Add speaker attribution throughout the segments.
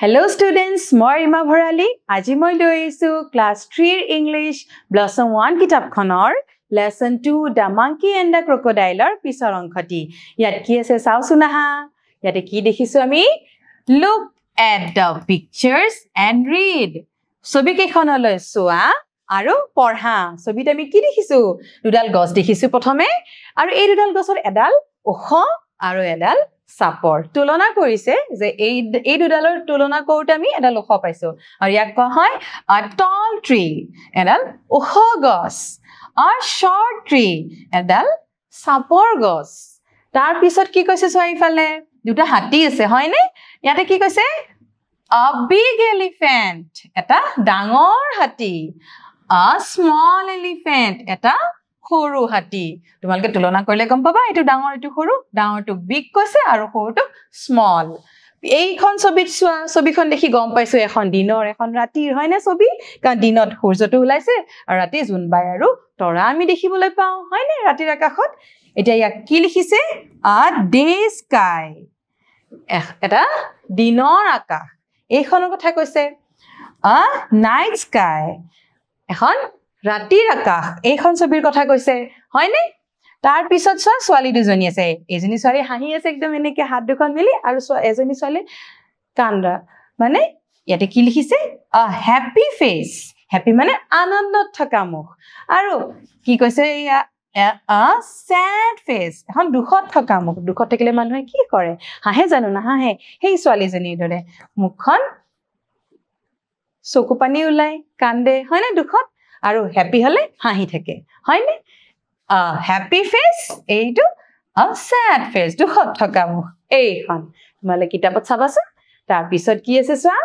Speaker 1: Hello students, মই ৰিমা ভৰালী আজি মই লৈ আহিছো ক্লাছ 3 ইংলিশ ব্লসম 1 কিতাপখনৰ lesson 2 the monkey and the crocodile পিছৰ অংশটি ইয়াত কি আছে চাও শুনাহা ইয়াতে কি দেখিছো আমি look at the pictures and read ছবি কেখনলৈ চোৱা আৰু পঢ়া ছবিত আমি কি দেখিছো দুডাল গছ দেখিছো প্ৰথমে আৰু এই দুডাল গছৰ এডাল ওখ আৰু এডাল সাপৰ তুলনা কৰিছে যে এই দুডালৰ তুলনা কৰোতে আমি এডাল ওখ পাইছো আৰু ইয়াক কোৱা হয় a tall tree এডাল ওখ গছ a short tree এডাল সাপৰ গছ তাৰ পিছত কি কৈছে সোইফালে দুটা হাতী আছে হয়নে ইয়াতে কি কৈছে a big elephant এটা ডাঙৰ হাতী a small elephant এটা সৰু হাতী তোমালকে তুলনা কৰিলে গম পাবা এটো ডাঙৰ এটো সৰু ডাঙৰটো বিগ কৈছে আৰু সৰুটো স্মল এইখন ছবিত চোৱা ছবিখন দেখি গম পাইছো এখন দিনৰ এখন ৰাতিৰ হয়নে ছবি কাৰণ দিনত সূৰ্যটো ওলাইছে আৰু ৰাতি জুনবাই আৰু তৰা আমি দেখিবলৈ পাওঁ হয়নে ৰাতিৰ আকাশত এতিয়া ইয়াক কি লিখিছে a day sky এটা দিনৰ আকাশ এইখনৰ কথা কৈছে a night sky এখন ৰাতিৰ আকাশ এইখন ছবিৰ কথা কৈছে হয়নে তাৰ পিছত ছোৱালী দুজনী আছে এজনী ছোৱালী হাঁহি আছে একদম এনেকে হাত দুখন মিলি আৰু এজনী ছোৱালী কান্দা মানে ইয়াতে কি লিখিছে a happy face happy মানে আনন্দত থকা মুখ আৰু কি কৈছে a sad face এখন দুখত থকা মুখ দুখত থাকিলে মানুহে কি কৰে হাঁহে জানো না হাঁহে সেই ছোৱালীজনীৰ দৰে মুখখন চকু পানী ওলাই কান্দে হয় না দুখত আৰু হ্যাপি হলে হাঁহি থাকে হয়নে a happy face এইটো a sad face দুখত থকা মুখ এইখন তোমালে কিতাপত চাবাছা তাৰ পিছত কি আছে চোৱা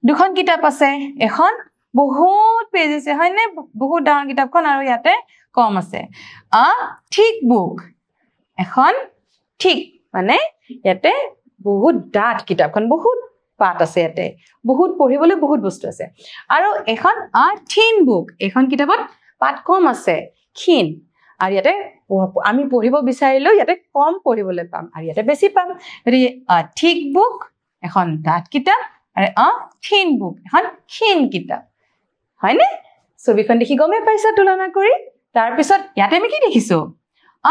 Speaker 1: দুখন কিতাপ আছে এখন বহুত পেজ আছে হয়নে বহুত ডাঙৰ কিতাপখন আৰু ইয়াতে কম আছে a thick book এখন ঠিক মানে ইয়াতে বহুত ডাঠ কিতাপখন বহুত পাত আছে ইয়াতে বহুত পঢ়িবলৈ বহুত বস্তু আছে আৰু এখন a thin book এখন কিতাপত পাত কম আছে ক্ষীণ আৰু ইয়াতে আমি পঢ়িব বিচাৰিলো ইয়াতে কম পঢ়িবলৈ পাম আৰু ইয়াতে বেছি পাম এৰি a thick book এখন ডাঠ কিতাপ আৰু a thin book এখন ক্ষীণ কিতাপ হয়নে ছবিখন দেখি গমে পাইছা তুলনা কৰি তাৰ পিছত ইয়াতে আমি কি দেখিছো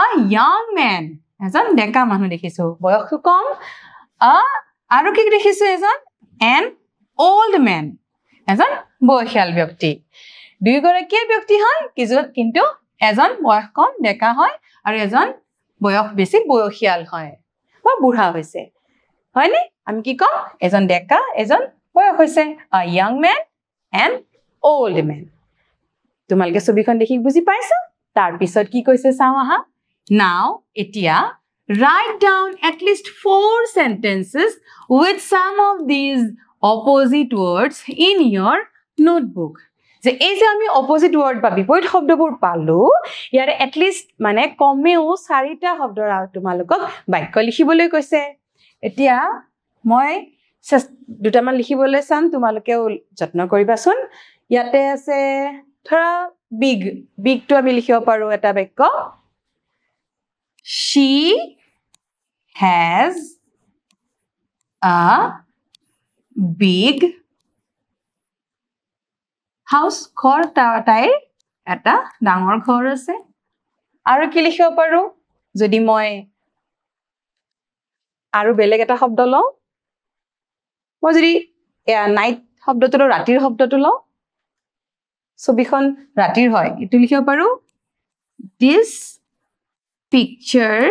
Speaker 1: a young man এজন ডেকা মানুহ দেখিছো বয়স কম আৰু কি দেখিছো এজন an old man এজন বয়সীয়াল ব্যক্তি দুই গৰাকী ব্যক্তি হয় কিন্তু এজন বয়স কম ডেকা হয় আৰু এজন বয়স বেছি বয়সীয়াল হয় বা বুঢ়া হৈছে হয়নে আমি কি কম এজন ডেকা এজন বয়স হৈছে a young man and old man তোমালকে ছবিখন দেখি বুজি পাইছা তাৰ পিছত কি কৈছে চাও আহা now এতিয়া write down at least 4 sentences with some of these opposite words in your notebook যে এই যে আমি opposite word বা বিপৰীত শব্দবোৰ পালো ইয়াৰে at least মানে কমেও 4টা শব্দৰ তোমালোকক বাক্য লিখিবলৈ কৈছে এতিয়া মই দুটামান লিখিবলৈ চাম তোমালোকেও যত্ন কৰিবাচোন ইয়াতে আছে ধৰা big টো আমি লিখিব পাৰো এটা বাক্য she has a big house ঘৰ তাইৰ এটা ডাঙৰ ঘৰ আছে আৰু কি লিখিব পাৰো যদি মই আৰু বেলেগ এটা শব্দ লওঁ মই যদি নাইট শব্দটো ৰাতিৰ শব্দটো লওঁ ছবিখন ৰাতিৰ হয় এটো লিখিব পাৰো this picture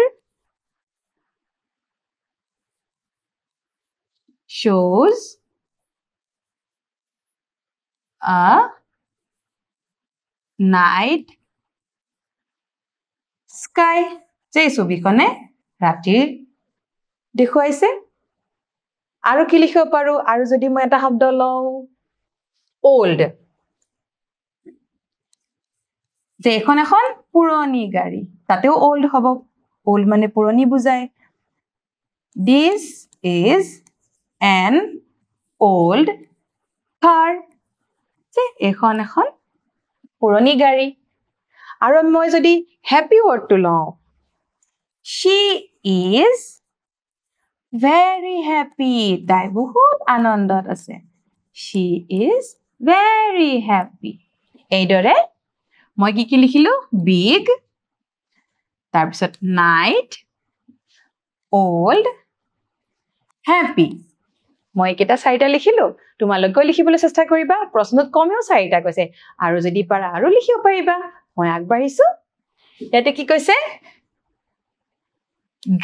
Speaker 1: shows a night sky যে ছবিখনে ৰাতিৰ দেখুৱাইছে আৰু কি লিখিব পাৰো আৰু যদি মই এটা শব্দ লওঁ old যে এখন পুৰণি গাড়ী তাতেও old হ'ব old মানে পুৰণি বুজায় this is an old car যে এখন পুৰণি গাড়ী আৰু মই যদি happy word টো লওঁ she is very happy. তাই বহুত আনন্দত আছে. She is very happy. এইদৰে মই কি লিখিলো? Big. তাৰপিছত night. Old. Happy. মই কেটা চাৰিটা লিখিলো. তোমালোকেও লিখিবলৈ চেষ্টা কৰিবা. প্ৰশ্নত কমেও চাৰিটা কৈছে. আৰু যদি পাৰা আৰু লিখিব পাৰিবা. মই আগবাঢ়িছো. ইয়াতে কি কৈছে?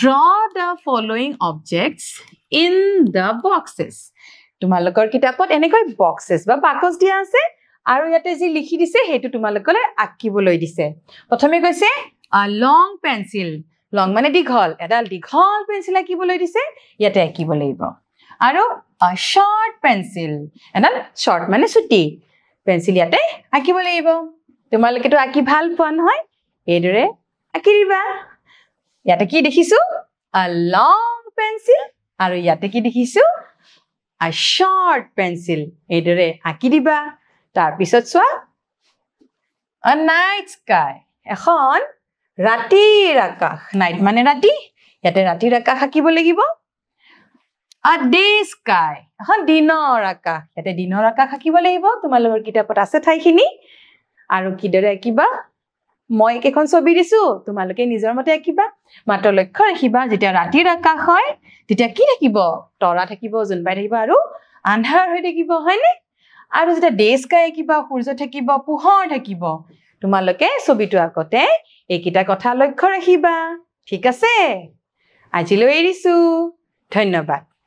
Speaker 1: Draw the following objects in the boxes. তোমালোকৰ কিতাপত এনেকৈ boxes বা বাকচ দিয়া আছে আৰু ইয়াতে যি লিখি দিছে হেতু তোমালোকলৈ আঁকিবলৈ দিছে. প্ৰথমে কৈছে a long pencil. long মানে দীঘল. এডাল দীঘল পেন্সিল আঁকিবলৈ দিছে. ইয়াতে আঁকিব লাগিব. আৰু a short pencil. এডাল short মানে ছুটি. পেন্সিল ইয়াতে আঁকিব লাগিব. তোমালোকেতো আঁকি ভাল পোৱা নহয়? এইদৰে আঁকি দিবা. ইয়াতে কি দেখিছো? A long pencil. আৰু ইয়াতে কি দেখিছো? A short pencil. এইদৰে আঁকি দিবা. তাৰ পিছত চোৱা. A night sky. এখন ৰাতিৰ আকাশ. নাইট মানে ৰাতি. ইয়াতে ৰাতিৰ আকাশ আঁকিব লাগিব. A day sky. এখন দিনৰ আকাশ. ইয়াতে দিনৰ আকাশ আঁকিব লাগিব. তোমালোকৰ কিতাপত আছে ঠাইখিনি. আৰু কিদৰে আঁকিবা? মই কেখন ছবি দিছো. তোমালোকে নিজৰ মতে আঁকিবা. মাত্ৰ লক্ষ্য ৰাখিবা যেতিয়া ৰাতিৰ আকাশ হয় তেতিয়া কি থাকিব? তৰা থাকিব, জোনবাই থাকিব আৰু আন্ধাৰ হৈ থাকিব, হয়নে? আৰু যেতিয়া ডে স্কাই আঁকিবা, সূৰ্য থাকিব, পোহৰ থাকিব. তোমালোকে ছবিটো আঁকোতে এইকেইটা কথা লক্ষ্য ৰাখিবা. ঠিক আছে? আজিলৈ এৰিছো. ধন্যবাদ.